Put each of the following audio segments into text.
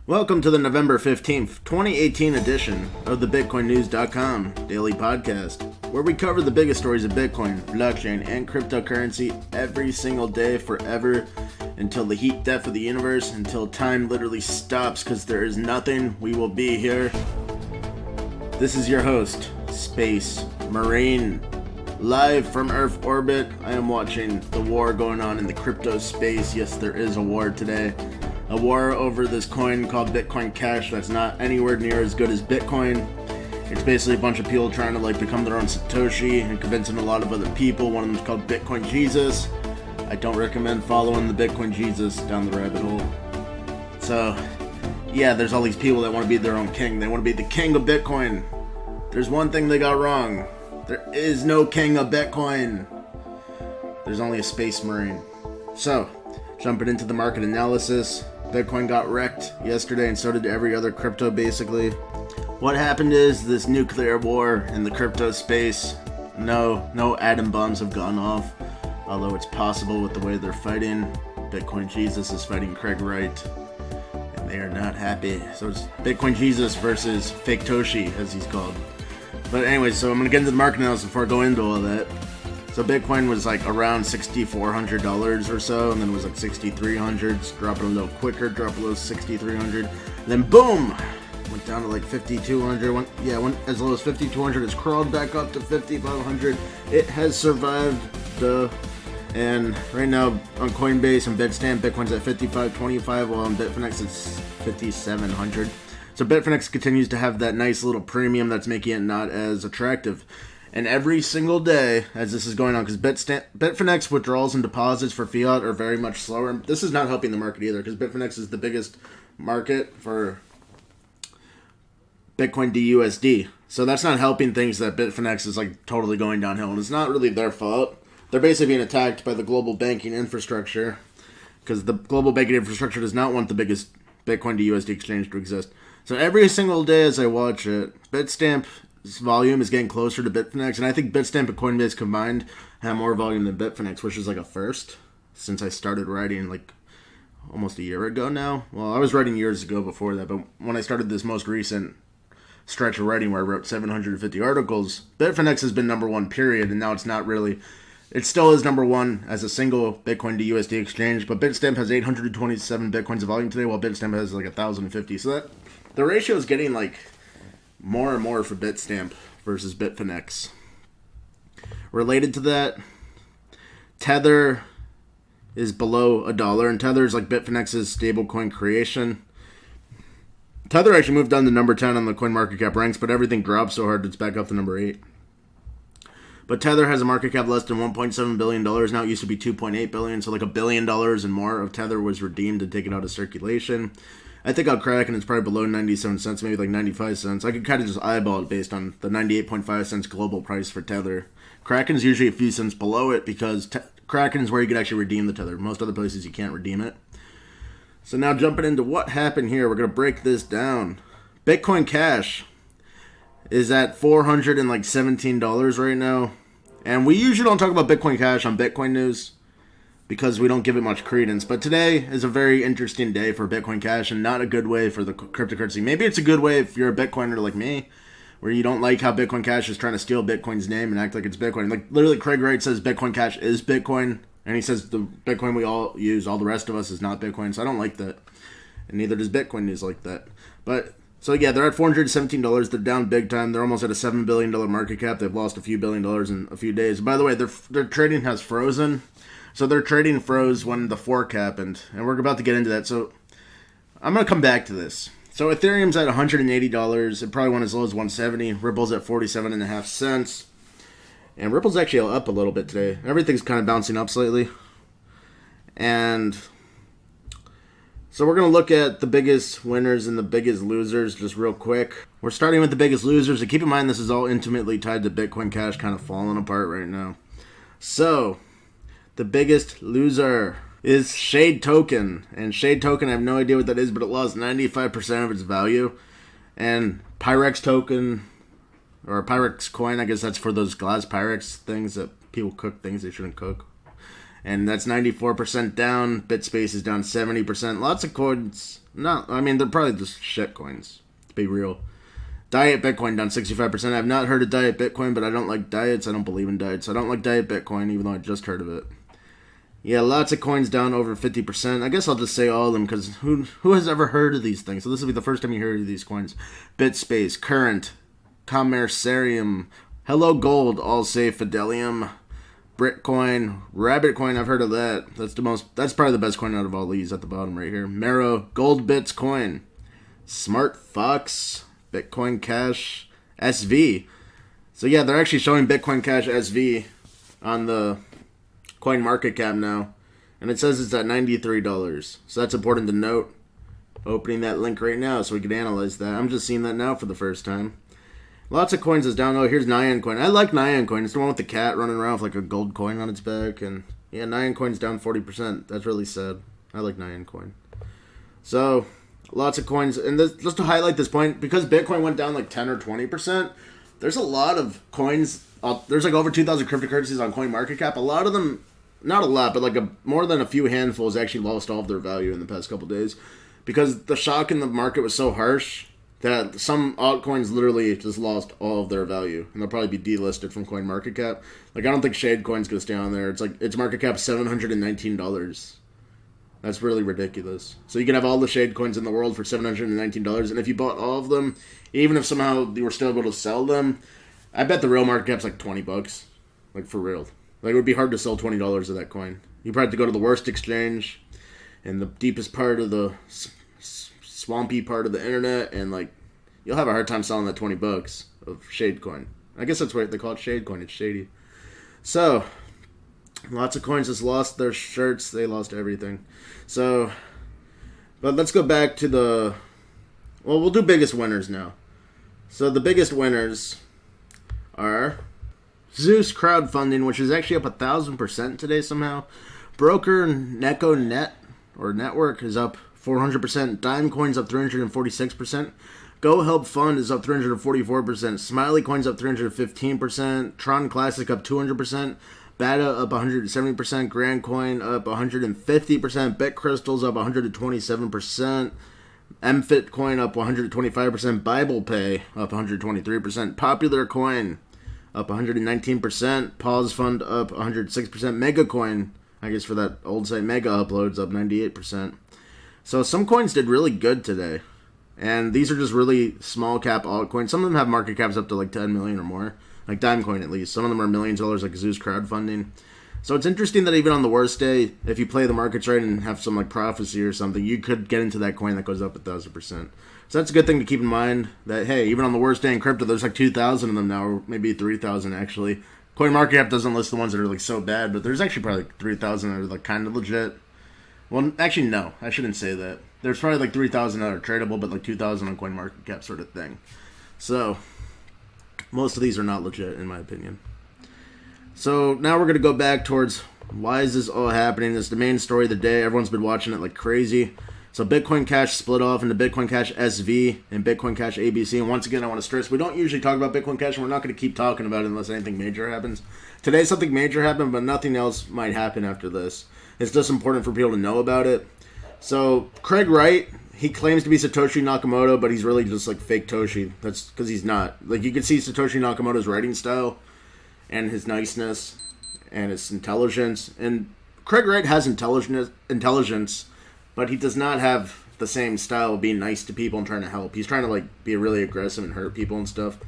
Welcome to the November 15th, 2018 edition of the BitcoinNews.com daily podcast, where we cover the biggest stories of Bitcoin, blockchain, and cryptocurrency every single day forever until the heat death of the universe, until time literally stops because there is nothing. We will be here. This is your host, Space Marine. Live from Earth orbit, I am watching the war going on in the crypto space. Yes, there is a war today. A war over this coin called Bitcoin Cash that's not anywhere near as good as Bitcoin. It's basically a bunch of people trying to become their own Satoshi and convincing a lot of other people. One of them is called Bitcoin Jesus. I don't recommend following the Bitcoin Jesus down the rabbit hole. So, yeah, there's all these people that want to be their own king. They want to be the king of Bitcoin. There's one thing they got wrong. There is no king of Bitcoin. There's only a Space Marine. So, jumping into the market analysis. Bitcoin got wrecked yesterday, and so did every other crypto, basically. What happened is this nuclear war in the crypto space. No atom bombs have gone off, although it's possible with the way they're fighting. Bitcoin Jesus is fighting Craig Wright, and they are not happy. So it's Bitcoin Jesus versus Fake Toshi, as he's called. But anyway, so I'm going to get into the market analysis before I go into all that. So Bitcoin was around $6,400 or so, and then it was $6,300, dropping a little quicker, dropped below $6,300, then boom, went down to $5,200, went as low as $5,200, it's crawled back up to $5,500, it has survived, and right now on Coinbase and Bitstamp, Bitcoin's at $5,525, while on Bitfinex it's $5,700, so Bitfinex continues to have that nice little premium that's making it not as attractive. And every single day, as this is going on, because Bitfinex withdrawals and deposits for fiat are very much slower. This is not helping the market either, because Bitfinex is the biggest market for Bitcoin DUSD. So that's not helping things that Bitfinex is totally going downhill. And it's not really their fault. They're basically being attacked by the global banking infrastructure, because the global banking infrastructure does not want the biggest Bitcoin DUSD exchange to exist. So every single day as I watch it, Bitstamp volume is getting closer to Bitfinex, and I think Bitstamp and Coinbase combined have more volume than Bitfinex, which is a first since I started writing almost a year ago now. Well, I was writing years ago before that, but when I started this most recent stretch of writing where I wrote 750 articles, Bitfinex has been number one, period, and now it's not really. It still is number one as a single Bitcoin to USD exchange, but Bitstamp has 827 Bitcoins of volume today, while Bitstamp has 1,050. So that the ratio is getting more and more for Bitstamp versus Bitfinex. Related to that, Tether is below $1, and Tether is Bitfinex's stablecoin creation. Tether actually moved down to number 10 on the CoinMarketCap ranks, but everything dropped so hard it's back up to number 8. But Tether has a market cap less than $1.7 billion. Now it used to be $2.8 billion, so $1 billion and more of Tether was redeemed and taken out of circulation. I think on Kraken it's probably below 97 cents, maybe 95 cents. I could kind of just eyeball it based on the 98.5 cents global price for Tether. Kraken's usually a few cents below it because Kraken is where you could actually redeem the Tether. Most other places you can't redeem it. So now jumping into what happened here, we're going to break this down. Bitcoin Cash is at $417 right now. And we usually don't talk about Bitcoin Cash on Bitcoin News because we don't give it much credence. But today is a very interesting day for Bitcoin Cash and not a good way for the cryptocurrency. Maybe it's a good way if you're a Bitcoiner like me, where you don't like how Bitcoin Cash is trying to steal Bitcoin's name and act like it's Bitcoin. Literally, Craig Wright says Bitcoin Cash is Bitcoin, and he says the Bitcoin we all use, all the rest of us, is not Bitcoin. So I don't like that, and neither does Bitcoin News like that. But so yeah, they're at $417. They're down big time. They're almost at a $7 billion market cap. They've lost a few $1 billion in a few days. By the way, their trading has frozen. So their trading froze when the fork happened, and we're about to get into that. So I'm going to come back to this. So Ethereum's at $180. It probably went as low as $170. Ripple's at 47.5 cents. And Ripple's actually up a little bit today. Everything's kind of bouncing up slightly. And so we're going to look at the biggest winners and the biggest losers just real quick. We're starting with the biggest losers. And keep in mind this is all intimately tied to Bitcoin Cash kind of falling apart right now. So the biggest loser is Shade Token. And Shade Token, I have no idea what that is, but it lost 95% of its value. And Pyrex Token, or Pyrex Coin, I guess that's for those glass Pyrex things that people cook things they shouldn't cook. And that's 94% down. BitSpace is down 70%. Lots of coins. They're probably just shit coins, to be real. Diet Bitcoin down 65%. I've not heard of Diet Bitcoin, but I don't like diets. I don't believe in diets. I don't like Diet Bitcoin, even though I just heard of it. Yeah, lots of coins down over 50%. I guess I'll just say all of them, because who has ever heard of these things? So this will be the first time you hear of these coins. BitSpace, Current, Commercerium, Hello Gold, All Safe, Fidelium, Bitcoin, Rabbitcoin, I've heard of that. That's probably the best coin out of all these at the bottom right here. Mero, Gold Bits Coin, Smart Fox, Bitcoin Cash, SV. So yeah, they're actually showing Bitcoin Cash SV on the Coin Market Cap now. And it says it's at $93. So that's important to note. Opening that link right now so we can analyze that. I'm just seeing that now for the first time. Lots of coins is down. Oh, here's Nyan Coin. I like Nyan Coin. It's the one with the cat running around with like a gold coin on its back. And yeah, Nyan Coin's down 40%. That's really sad. I like Nyan Coin. So, lots of coins. And just to highlight this point, because Bitcoin went down like 10 or 20%, there's a lot of coins. There's like over 2,000 cryptocurrencies on CoinMarketCap. A lot of them, not a lot, but like more than a few handfuls actually lost all of their value in the past couple days. Because the shock in the market was so harsh that some altcoins literally just lost all of their value, and they'll probably be delisted from CoinMarketCap. Like, I don't think Shadecoin's gonna stay on there. It's like its market cap $719. That's really ridiculous. So you can have all the Shadecoins in the world for $719, and if you bought all of them, even if somehow you were still able to sell them, I bet the real market cap's like $20. Like, for real. Like, it would be hard to sell $20 of that coin. You probably have to go to the worst exchange in the deepest part of the swampy part of the internet, and like you'll have a hard time selling that $20 of Shadecoin. I guess that's what they call it, Shadecoin. It's shady. So lots of coins just lost their shirts. They lost everything. So, but let's go back to we'll do biggest winners now. So the biggest winners are Zeus crowdfunding, which is actually up 1,000% today somehow. Broker NecoNet or Network is up 400%. Dimecoin's up 346%. Go Help Fund is up 344%. Smiley Coin's up 315%. Tron Classic up 200%. Bata up 170%. Grand Coin up 150%. BitCrystal's up 127%. MFit Coin up 125%. Bible Pay up 123%. Popular Coin up 119%. Pause Fund up 106%. Mega Coin, I guess for that old site, Mega Uploads up 98%. So some coins did really good today. And these are just really small cap altcoins. Some of them have market caps up to like 10 million or more. Like Dimecoin at least. Some of them are millions of dollars like Zeus crowdfunding. So it's interesting that even on the worst day, if you play the markets right and have some like prophecy or something, you could get into that coin that goes up 1,000%. So that's a good thing to keep in mind that, hey, even on the worst day in crypto, there's like 2,000 of them now, or maybe 3,000 actually. CoinMarketCap doesn't list the ones that are like so bad, but there's actually probably like 3,000 that are like kind of legit. Well, actually, no. I shouldn't say that. There's probably like 3,000 that are tradable, but like 2,000 on CoinMarketCap sort of thing. So, most of these are not legit, in my opinion. So, now we're going to go back towards why is this all happening? This is the main story of the day. Everyone's been watching it like crazy. So, Bitcoin Cash split off into Bitcoin Cash SV and Bitcoin Cash ABC. And once again, I want to stress, we don't usually talk about Bitcoin Cash, and we're not going to keep talking about it unless anything major happens. Today, something major happened, but nothing else might happen after this. It's just important for people to know about it. So, Craig Wright, he claims to be Satoshi Nakamoto, but he's really just like fake Toshi. That's because he's not. Like, you can see Satoshi Nakamoto's writing style and his niceness and his intelligence. And Craig Wright has intelligence, but he does not have the same style of being nice to people and trying to help. He's trying to like be really aggressive and hurt people and stuff.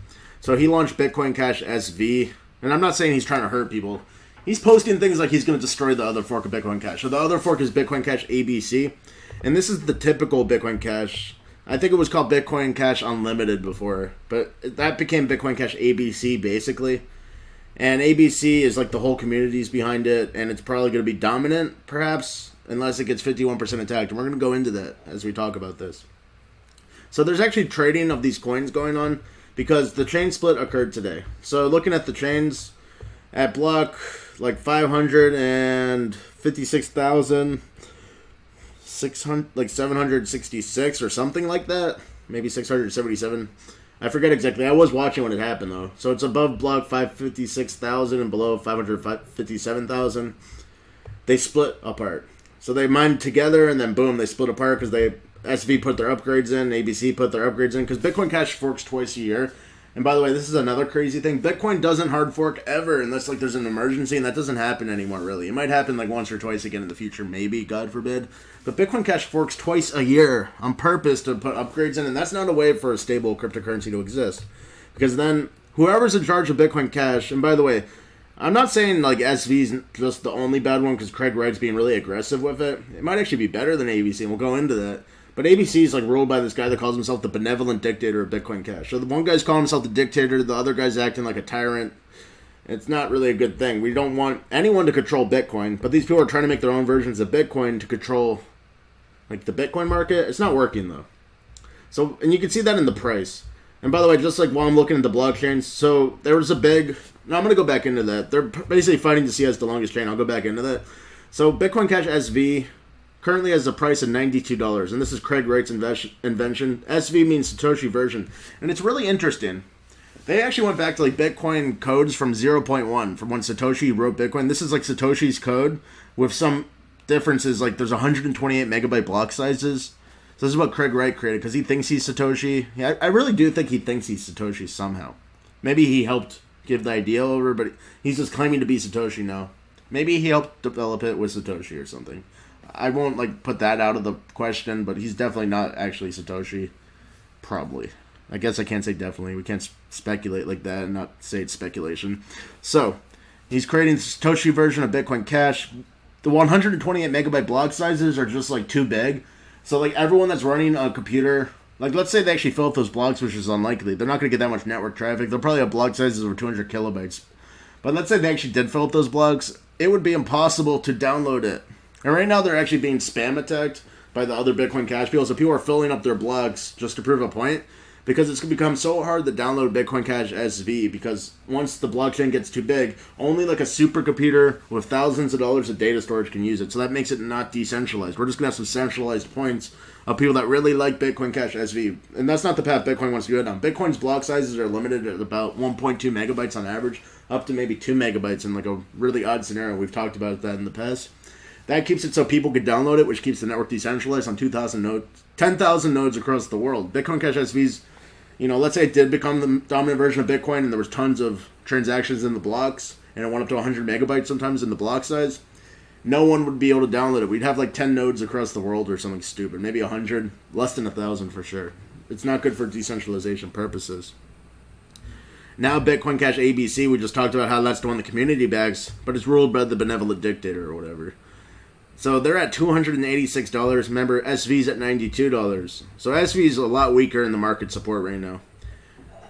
So he launched Bitcoin Cash SV. And I'm not saying he's trying to hurt people. He's posting things like he's going to destroy the other fork of Bitcoin Cash. So the other fork is Bitcoin Cash ABC. And this is the typical Bitcoin Cash. I think it was called Bitcoin Cash Unlimited before. But that became Bitcoin Cash ABC, basically. And ABC is like the whole community's behind it. And it's probably going to be dominant, perhaps, unless it gets 51% attacked. And we're going to go into that as we talk about this. So there's actually trading of these coins going on because the chain split occurred today. So looking at the chains at block like 556,600, like 766 or something like that. Maybe 677. I forget exactly. I was watching when it happened though. So it's above block 556,000 and below 557,000. they split apart. So they mined together, and then boom, they split apart because SV put their upgrades in, ABC put their upgrades in, because Bitcoin Cash forks twice a year. And by the way, this is another crazy thing. Bitcoin doesn't hard fork ever unless like there's an emergency, and that doesn't happen anymore, really. It might happen like once or twice again in the future, maybe, God forbid. But Bitcoin Cash forks twice a year on purpose to put upgrades in, and that's not a way for a stable cryptocurrency to exist. Because then whoever's in charge of Bitcoin Cash, and by the way, I'm not saying like SV's just the only bad one because Craig Wright's being really aggressive with it. It might actually be better than ABC, and we'll go into that. But ABC is like ruled by this guy that calls himself the benevolent dictator of Bitcoin Cash. So the one guy's calling himself the dictator, the other guy's acting like a tyrant. It's not really a good thing. We don't want anyone to control Bitcoin, but these people are trying to make their own versions of Bitcoin to control like the Bitcoin market. It's not working though. So, and you can see that in the price. And by the way, just like while I'm looking at the blockchains, so there was a big... No, I'm going to go back into that. They're basically fighting to see as the longest chain. I'll go back into that. So Bitcoin Cash SV currently has a price of $92, and this is Craig Wright's invention. SV means Satoshi version, and it's really interesting. They actually went back to like Bitcoin codes from 0.1, from when Satoshi wrote Bitcoin. This is like Satoshi's code with some differences, like there's 128 megabyte block sizes. So this is what Craig Wright created, because he thinks he's Satoshi. Yeah, I really do think he thinks he's Satoshi somehow. Maybe he helped give the idea over, but he's just claiming to be Satoshi now. Maybe he helped develop it with Satoshi or something. I won't like put that out of the question, but he's definitely not actually Satoshi. Probably. I guess I can't say definitely. We can't speculate like that and not say it's speculation. So, he's creating the Satoshi version of Bitcoin Cash. The 128 megabyte block sizes are just like too big. So like everyone that's running a computer, like let's say they actually fill up those blocks, which is unlikely. They're not going to get that much network traffic. They'll probably have block sizes over 200 kilobytes. But let's say they actually did fill up those blocks. It would be impossible to download it. And right now they're actually being spam attacked by the other Bitcoin Cash people. So people are filling up their blocks just to prove a point. Because it's going to become so hard to download Bitcoin Cash SV. Because once the blockchain gets too big, only like a supercomputer with thousands of dollars of data storage can use it. So that makes it not decentralized. We're just going to have some centralized points of people that really like Bitcoin Cash SV. And that's not the path Bitcoin wants to go down. Bitcoin's block sizes are limited at about 1.2 megabytes on average, up to maybe 2 megabytes in like a really odd scenario. We've talked about that in the past. That keeps it so people could download it, which keeps the network decentralized on 2,000 nodes, 10,000 nodes across the world. Bitcoin Cash SV's, you know, let's say it did become the dominant version of Bitcoin and there was tons of transactions in the blocks and it went up to 100 megabytes sometimes in the block size. No one would be able to download it. We'd have like 10 nodes across the world or something stupid. Maybe 100, less than 1,000 for sure. It's not good for decentralization purposes. Now Bitcoin Cash ABC, we just talked about how that's the one the community backs, but it's ruled by the benevolent dictator or whatever. So they're at $286. Remember, SV's at $92. So SV's a lot weaker in the market support right now.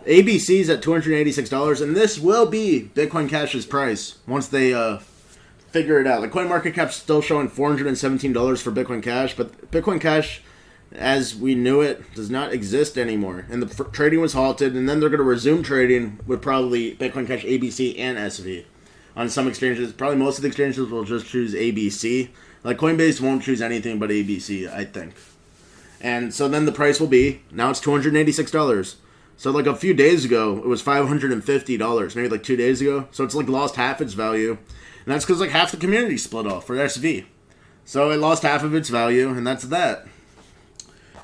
ABC's at $286, and this will be Bitcoin Cash's price once they figure it out. Like CoinMarketCap's still showing $417 for Bitcoin Cash, but Bitcoin Cash, as we knew it, does not exist anymore. And the trading was halted, and then they're going to resume trading with probably Bitcoin Cash ABC and SV. On some exchanges, probably most of the exchanges will just choose ABC. Like Coinbase won't choose anything but ABC, I think. And so then the price will be, now it's $286. So like a few days ago, it was $550, maybe like 2 days ago. So it's like lost half its value. And that's because like half the community split off for SV. So it lost half of its value, and that's that.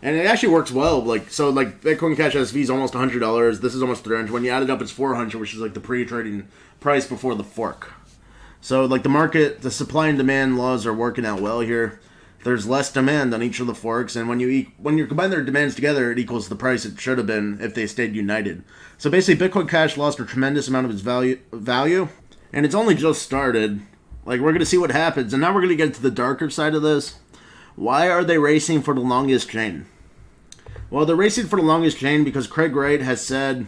And it actually works well. Like so, like Bitcoin Cash SV is almost $100. This is almost $300. When you add it up, it's $400, which is like the pre-trading price before the fork. So, like the market, the supply and demand laws are working out well here. There's less demand on each of the forks, and when you combine their demands together, it equals the price it should have been if they stayed united. So basically, Bitcoin Cash lost a tremendous amount of its value, and it's only just started. Like we're gonna see what happens, and now we're gonna get to the darker side of this. Why are they racing for the longest chain? Well, they're racing for the longest chain because Craig Wright has said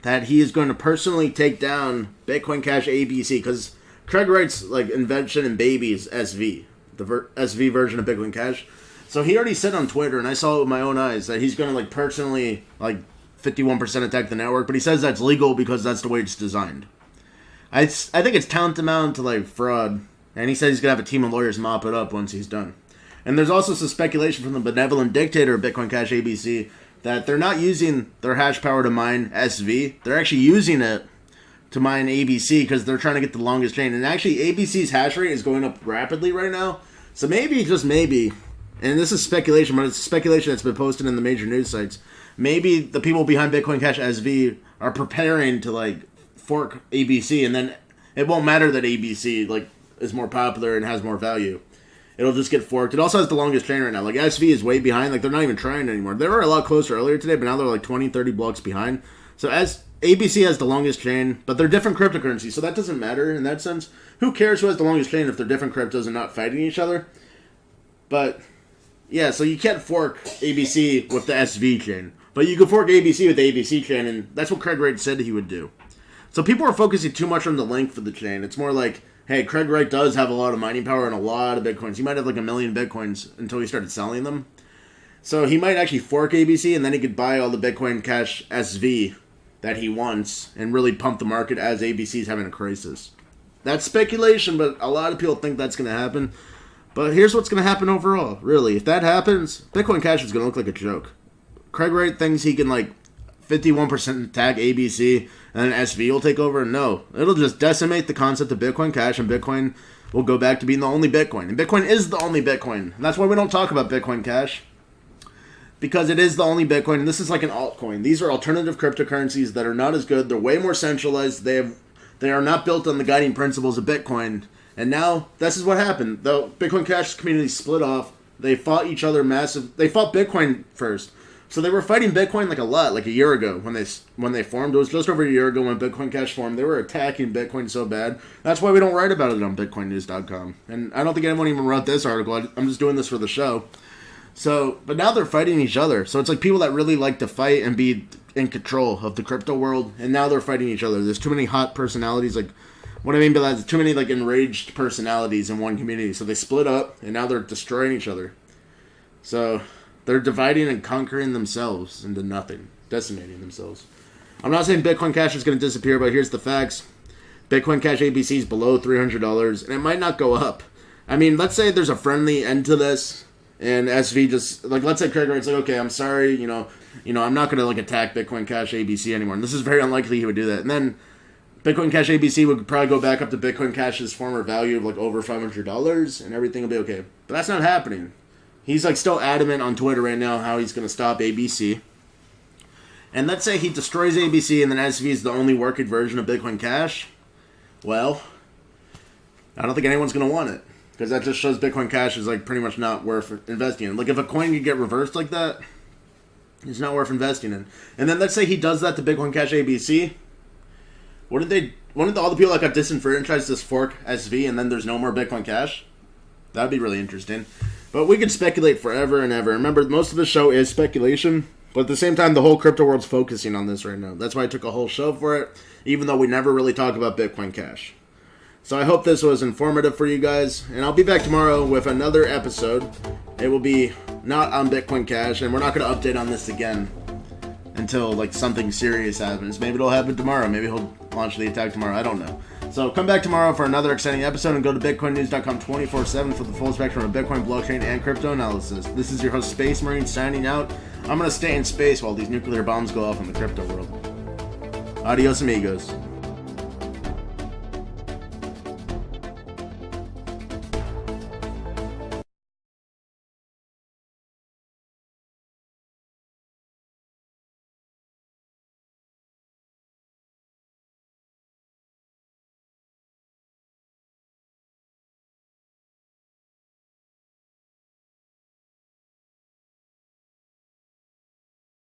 that he is going to personally take down Bitcoin Cash ABC, because Craig Wright's like invention and baby is SV, the SV version of Bitcoin Cash. So he already said on Twitter, and I saw it with my own eyes, that he's going to like personally like 51% attack the network, but he says that's legal because that's the way it's designed. I think it's tantamount to like fraud, and he says he's going to have a team of lawyers mop it up once he's done. And there's also some speculation from the benevolent dictator of Bitcoin Cash ABC that they're not using their hash power to mine SV. They're actually using it to mine ABC because they're trying to get the longest chain. And actually, ABC's hash rate is going up rapidly right now. So maybe, just maybe, and this is speculation, but it's speculation that's been posted in the major news sites, maybe the people behind Bitcoin Cash SV are preparing to, like, fork ABC, and then it won't matter that ABC, like, is more popular and has more value. It'll just get forked. It also has the longest chain right now. Like, SV is way behind. Like, they're not even trying anymore. They were a lot closer earlier today, but now they're like 20, 30 blocks behind. So as ABC has the longest chain, but they're different cryptocurrencies, so that doesn't matter in that sense. Who cares who has the longest chain if they're different cryptos and not fighting each other? But, yeah, so you can't fork ABC with the SV chain. But you can fork ABC with the ABC chain, and that's what Craig Wright said he would do. So people are focusing too much on the length of the chain. It's more like, hey, Craig Wright does have a lot of mining power and a lot of Bitcoins. He might have like 1 million Bitcoins until he started selling them. So he might actually fork ABC, and then he could buy all the Bitcoin Cash SV that he wants and really pump the market as ABC is having a crisis. That's speculation, but a lot of people think that's going to happen. But here's what's going to happen overall, really. If that happens, Bitcoin Cash is going to look like a joke. Craig Wright thinks he can, like, 51% tag ABC, and then SV will take over. No, it'll just decimate the concept of Bitcoin Cash, and Bitcoin will go back to being the only Bitcoin. And Bitcoin is the only Bitcoin. And that's why we don't talk about Bitcoin Cash, because it is the only Bitcoin, and this is like an altcoin. These are alternative cryptocurrencies that are not as good. They're way more centralized. They are not built on the guiding principles of Bitcoin. And now, this is what happened. The Bitcoin Cash community split off. They fought each other massive. They fought Bitcoin first. So they were fighting Bitcoin like a lot, like a year ago when they formed. It was just over a year ago when Bitcoin Cash formed. They were attacking Bitcoin so bad. That's why we don't write about it on BitcoinNews.com. And I don't think anyone even wrote this article. I'm just doing this for the show. So, but now they're fighting each other. So it's like people that really like to fight and be in control of the crypto world, and now they're fighting each other. There's too many hot personalities. Like, what I mean by that is too many like enraged personalities in one community. So they split up, and now they're destroying each other. So they're dividing and conquering themselves into nothing, decimating themselves. I'm not saying Bitcoin Cash is going to disappear, but here's the facts. Bitcoin Cash ABC is below $300, and it might not go up. I mean, let's say there's a friendly end to this, and SV just, like, let's say Craig Wright's like, okay, I'm sorry, you know, I'm not going to, like, attack Bitcoin Cash ABC anymore. And this is very unlikely he would do that. And then Bitcoin Cash ABC would probably go back up to Bitcoin Cash's former value of, like, over $500, and everything will be okay. But that's not happening. He's, like, still adamant on Twitter right now how he's going to stop ABC. And let's say he destroys ABC and then SV is the only working version of Bitcoin Cash. Well, I don't think anyone's going to want it. Because that just shows Bitcoin Cash is, like, pretty much not worth investing in. Like, if a coin could get reversed like that, it's not worth investing in. And then let's say he does that to Bitcoin Cash ABC. Wouldn't all the people that got disenfranchised just fork SV and then there's no more Bitcoin Cash? That'd be really interesting. But we could speculate forever and ever. Remember, most of the show is speculation. But at the same time, the whole crypto world's focusing on this right now. That's why I took a whole show for it, even though we never really talk about Bitcoin Cash. So I hope this was informative for you guys, and I'll be back tomorrow with another episode. It will be not on Bitcoin Cash, and we're not going to update on this again until, like, something serious happens. Maybe it'll happen tomorrow. Maybe he'll launch the attack tomorrow. I don't know. So come back tomorrow for another exciting episode, and go to BitcoinNews.com 24/7 for the full spectrum of Bitcoin, blockchain, and crypto analysis. This is your host, Space Marine, signing out. I'm going to stay in space while these nuclear bombs go off in the crypto world. Adios, amigos.